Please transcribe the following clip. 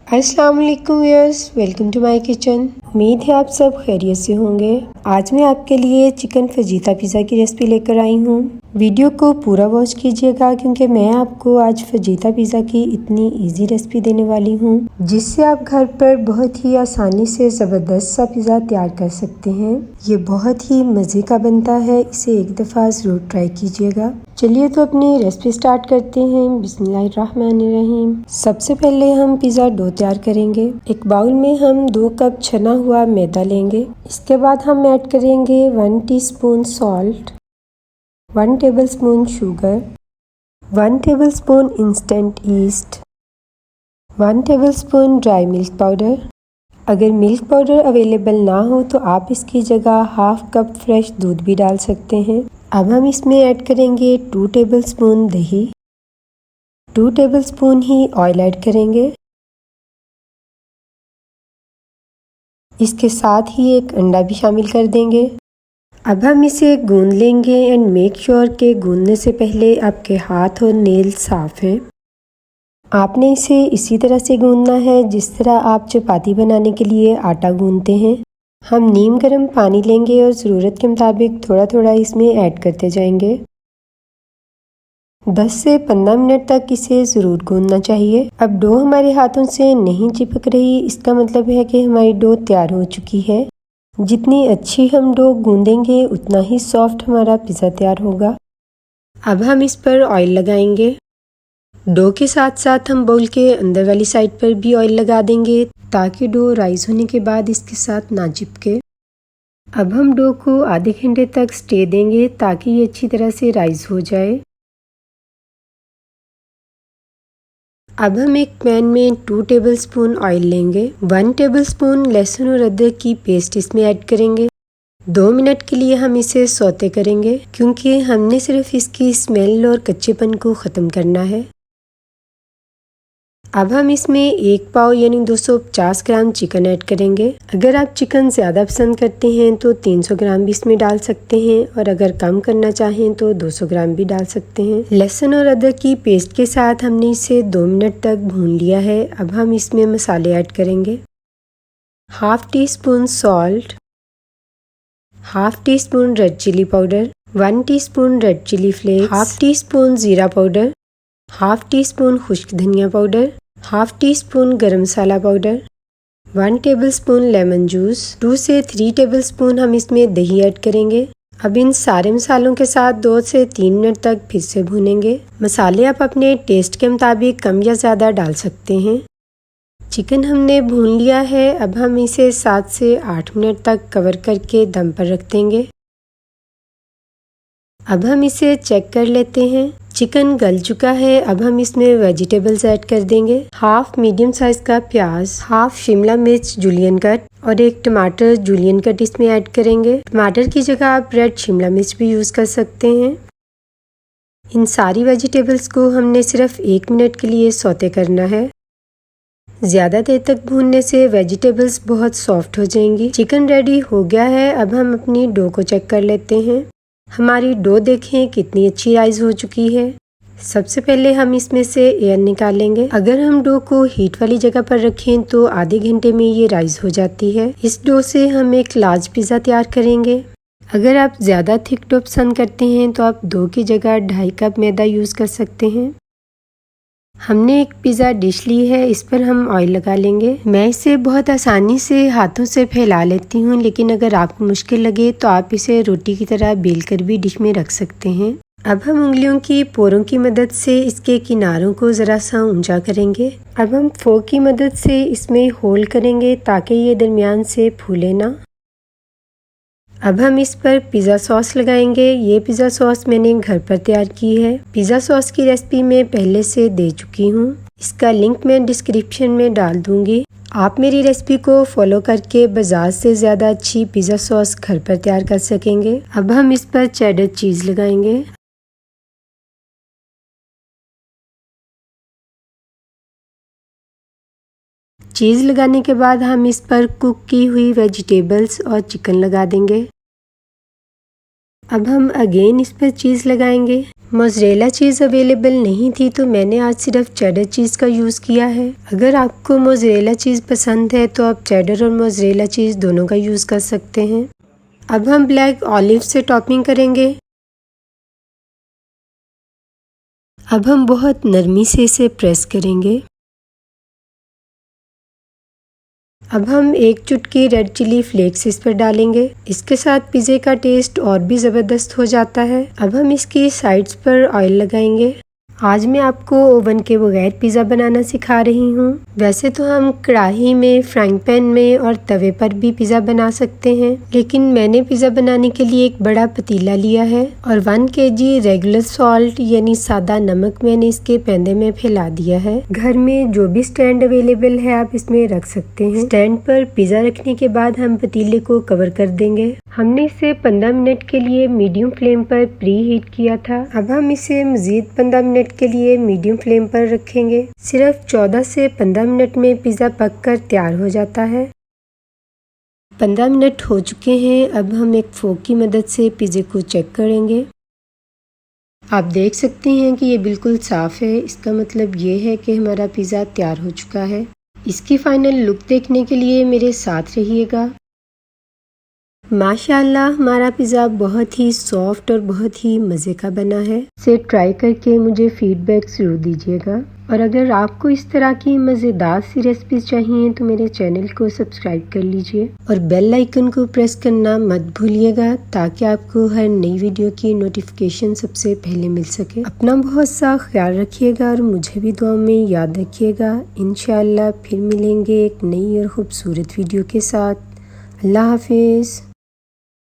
अस्सलाम वालेकुम viewers, welcome to my kitchen. उम्मीद है आप सब खैरियत से होंगे। आज मैं आपके लिए चिकन फजीता पिज़्ज़ा की रेसिपी लेकर आई हूँ। वीडियो को पूरा वॉच कीजिएगा क्योंकि मैं आपको आज फजीता पिज़्ज़ा की इतनी इजी रेसिपी देने वाली हूँ जिससे आप घर पर बहुत ही आसानी से ज़बरदस्त सा पिज़्ज़ा तैयार कर सकते हैं। ये बहुत ही मज़े का बनता है, इसे एक दफ़ा ज़रूर ट्राई कीजिएगा। चलिए तो अपनी रेसिपी स्टार्ट करते हैं। बिस्मिल्लाहिर्रहमानिर्रहीम। सबसे पहले हम पिज़्ज़ा डो तैयार करेंगे। एक बाउल में हम 2 कप छना हुआ मैदा लेंगे। इसके बाद हम ऐड करेंगे 1 teaspoon salt, 1 tablespoon sugar, 1 tablespoon instant east, 1 tablespoon dry milk powder. अगर मिल्क पाउडर अवेलेबल ना हो तो आप इसकी जगह हाफ कप फ्रेश दूध भी डाल सकते हैं। अब हम इसमें ऐड करेंगे 2 टेबलस्पून दही, 2 टेबलस्पून ही ऑयल ऐड करेंगे। इसके साथ ही एक अंडा भी शामिल कर देंगे। अब हम इसे गूंद लेंगे एंड मेक श्योर के गूंदने से पहले आपके हाथ और नेल साफ हैं। आपने इसे इसी तरह से गूंदना है जिस तरह आप चपाती बनाने के लिए आटा गूंदते हैं। हम नीम गर्म पानी लेंगे और ज़रूरत के मुताबिक थोड़ा थोड़ा इसमें ऐड करते जाएंगे। 10 से 15 मिनट तक इसे ज़रूर गूंदना चाहिए। अब डो हमारे हाथों से नहीं चिपक रही, इसका मतलब है कि हमारी डो तैयार हो चुकी है। जितनी अच्छी हम डो गूंदेंगे उतना ही सॉफ्ट हमारा पिज़्ज़ा तैयार होगा। अब हम इस पर ऑयल लगाएंगे। डो के साथ साथ हम बाउल के अंदर वाली साइड पर भी ऑयल लगा देंगे ताकि डो राइज होने के बाद इसके साथ ना चिपके। अब हम डो को आधे घंटे तक स्टे देंगे ताकि ये अच्छी तरह से राइज हो जाए। अब हम एक पैन में 2 टेबलस्पून ऑयल लेंगे। 1 टेबलस्पून लहसुन और अदरक की पेस्ट इसमें ऐड करेंगे। 2 मिनट के लिए हम इसे सौते करेंगे क्योंकि हमने सिर्फ इसकी स्मेल और कच्चेपन को ख़त्म करना है। अब हम इसमें 1 पाव यानी 250 ग्राम चिकन ऐड करेंगे। अगर आप चिकन ज़्यादा पसंद करते हैं तो 300 ग्राम भी इसमें डाल सकते हैं और अगर कम करना चाहें तो 200 ग्राम भी डाल सकते हैं। लहसुन और अदरक की पेस्ट के साथ हमने इसे 2 मिनट तक भून लिया है। अब हम इसमें मसाले ऐड करेंगे। Half teaspoon salt, half teaspoon red chilli powder, 1 teaspoon red chilli flakes, half teaspoon जीरा पाउडर, हाफ टी स्पून खुश्क धनिया powder, half teaspoon garam masala powder, 1 tablespoon lemon juice, 2 से 3 टेबलस्पून हम इसमें दही add करेंगे। अब इन सारे मसालों के साथ 2 से 3 मिनट तक फिर से भूनेंगे। मसाले आप अपने टेस्ट के मुताबिक कम या ज़्यादा डाल सकते हैं। चिकन हमने भून लिया है। अब हम इसे 7 से 8 मिनट तक कवर करके दम पर रख देंगे। अब हम इसे चेक कर लेते हैं। चिकन गल चुका है। अब हम इसमें वेजिटेबल्स ऐड कर देंगे। हाफ मीडियम साइज का प्याज, हाफ शिमला मिर्च जूलियन कट और 1 टमाटर जूलियन कट इसमें ऐड करेंगे। टमाटर की जगह आप रेड शिमला मिर्च भी यूज़ कर सकते हैं। इन सारी वेजिटेबल्स को हमने सिर्फ 1 मिनट के लिए सौते करना है। ज़्यादा देर तक भूनने से वेजिटेबल्स बहुत सॉफ्ट हो जाएंगी। चिकन रेडी हो गया है। अब हम अपनी डो को चेक कर लेते हैं। हमारी डो देखें कितनी अच्छी राइज हो चुकी है। सबसे पहले हम इसमें से एयर निकालेंगे। अगर हम डो को हीट वाली जगह पर रखें तो आधे घंटे में ये राइज हो जाती है। इस डो से हम एक लार्ज पिज़्ज़ा तैयार करेंगे। अगर आप ज़्यादा थिक डो पसंद करते हैं तो आप 2 की जगह 2.5 कप मैदा यूज़ कर सकते हैं। हमने एक पिज़्ज़ा डिश ली है, इस पर हम ऑयल लगा लेंगे। मैं इसे बहुत आसानी से हाथों से फैला लेती हूँ, लेकिन अगर आपको मुश्किल लगे तो आप इसे रोटी की तरह बेल कर भी डिश में रख सकते हैं। अब हम उंगलियों की पोरों की मदद से इसके किनारों को ज़रा सा ऊंचा करेंगे। अब हम फोक की मदद से इसमें होल करेंगे ताकि ये दरमियान से फूले ना। अब हम इस पर पिज़्ज़ा सॉस लगाएंगे। ये पिज़्ज़ा सॉस मैंने घर पर तैयार की है। पिज़्ज़ा सॉस की रेसिपी मैं पहले से दे चुकी हूँ, इसका लिंक मैं डिस्क्रिप्शन में डाल दूँगी। आप मेरी रेसिपी को फॉलो करके बाजार से ज़्यादा अच्छी पिज़्ज़ा सॉस घर पर तैयार कर सकेंगे। अब हम इस पर चेडर चीज़ लगाएंगे। चीज़ लगाने के बाद हम इस पर कुक की हुई वेजिटेबल्स और चिकन लगा देंगे। अब हम अगेन इस पर चीज़ लगाएंगे। मोज़रेला चीज़ अवेलेबल नहीं थी तो मैंने आज सिर्फ चेडर चीज़ का यूज़ किया है। अगर आपको मोज़रेला चीज़ पसंद है तो आप चेडर और मोज़रेला चीज़ दोनों का यूज़ कर सकते हैं। अब हम ब्लैक ऑलिव से टॉपिंग करेंगे। अब हम बहुत नरमी से इसे प्रेस करेंगे। अब हम एक चुटकी रेड चिली फ्लेक्स इस पर डालेंगे। इसके साथ पिज़्ज़े का टेस्ट और भी ज़बरदस्त हो जाता है। अब हम इसकी साइड्स पर ऑयल लगाएंगे। आज मैं आपको ओवन के बगैर पिज़्ज़ा बनाना सिखा रही हूँ। वैसे तो हम कढ़ाई में, फ्राइंग पैन में और तवे पर भी पिज़्ज़ा बना सकते हैं, लेकिन मैंने पिज़्ज़ा बनाने के लिए एक बड़ा पतीला लिया है और 1 kg रेगुलर सॉल्ट यानी सादा नमक मैंने इसके पैंदे में फैला दिया है। घर में जो भी स्टैंड अवेलेबल है आप इसमें रख सकते हैं। स्टैंड पर पिज़्ज़ा रखने के बाद हम पतीले को कवर कर देंगे। हमने इसे 15 मिनट के लिए मीडियम फ्लेम पर प्री हीट किया था। अब हम इसे मजीद 15 मिनट के लिए मीडियम फ्लेम पर रखेंगे। सिर्फ 14 से 15 मिनट में पिज़्ज़ा पककर तैयार हो जाता है। 15 मिनट हो चुके हैं। अब हम एक फोक की मदद से पिज़्ज़े को चेक करेंगे। आप देख सकते हैं कि ये बिल्कुल साफ़ है। इसका मतलब ये है कि हमारा पिज़्ज़ा तैयार हो चुका है। इसकी फाइनल लुक देखने के लिए मेरे साथ रहिएगा। माशाल्लाह हमारा पिज़्ज़ा बहुत ही सॉफ्ट और बहुत ही मज़े का बना है। इसे ट्राई करके मुझे फीडबैक ज़रूर दीजिएगा। और अगर आपको इस तरह की मज़ेदार सी रेसिपीज चाहिए तो मेरे चैनल को सब्सक्राइब कर लीजिए और बेल आइकन को प्रेस करना मत भूलिएगा ताकि आपको हर नई वीडियो की नोटिफिकेशन सबसे पहले मिल सके। अपना बहुत सा ख्याल रखिएगा और मुझे भी दुआ में याद रखिएगा। इंशाअल्लाह फिर मिलेंगे एक नई और ख़ूबसूरत वीडियो के साथ। अल्लाह हाफिज़।